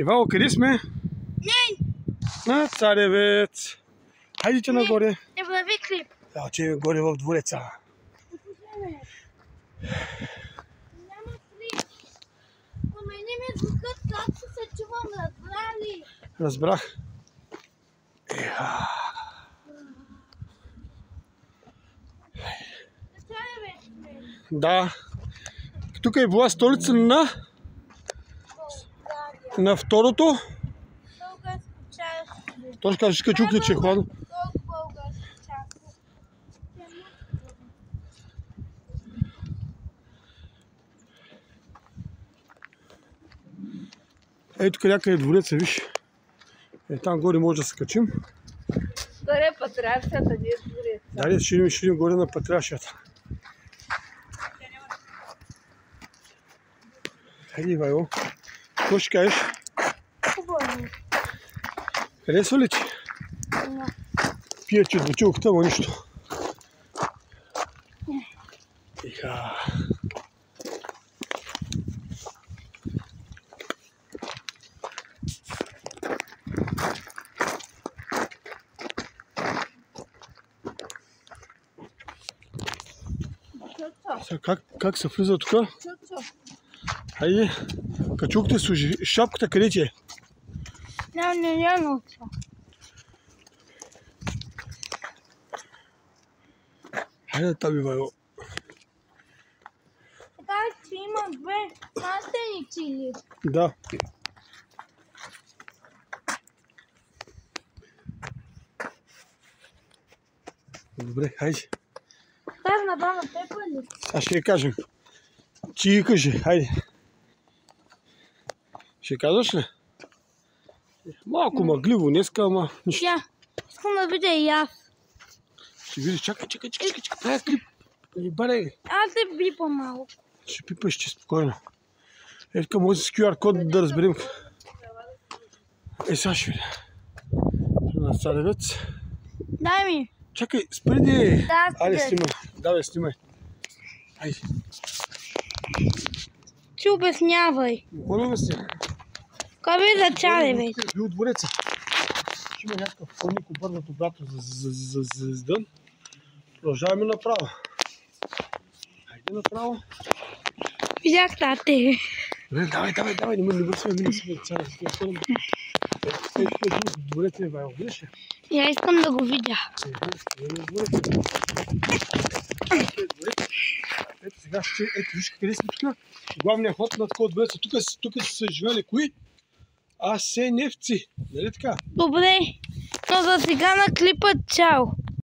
Ивало, къде сме? На Царевец. Хайдете нагоре. Не прави клип. Да, че е горе в двореца. Няма клип. Промени ми звукът, както се чувам, разбрали. Разбрах. Да. Тук е била столица на второто. Точно кажеш, качук че е хладно. Ей, тук някъде е двореца, виж. Е, там горе може да се качим. Горе е патриаршията, не е двореца. Да, ще идем горе на патриаршията. Хайде, Ивайло. Какво ще кажеш? Хубаво. Харесва ли ти? Не. Пия че от бутилката, ама нищо. Иха. Как се влиза тук? Хайде, качукте служи. Шапката къде ти е? Не научва. Хайде, там Ивайло. Така че има две настеници ли? Да. Добре, хайде. Тази набрана пепа ли? Аз ще я кажем. Ти ги кажи, хайде. Ще казваш ли? Малко мъгливо днеска, ама нищо. Я, искам да видя и аз. Ще видиш, чакай, правя клип. Баре. Аз се бипа малко. Ще пипаш, че спокойно. Е, така може с QR код да разберем. Е, сега ще видя. На Царевец. Дай ми. Чакай, спреди. Да, айде, снимай. Давай, снимай. Айде. Ти обяснявай. Какво да си? Кой бе за Царевец? Би от двореца. Ще има някакъв фоник обърнат обратно за дън. Продължаваме направо. Хайде направо. Видях тате. Давай, не бърсваме, мина си Царевец. Двореца е Ивайло, видиш ли? Я искам да го видя. Ето сега ще... Ето виж къде сме тук. Главният ход на такова двореца. Тук са живели кои? Асеневци. Нали така? Добре. Но за сега на клипа чао.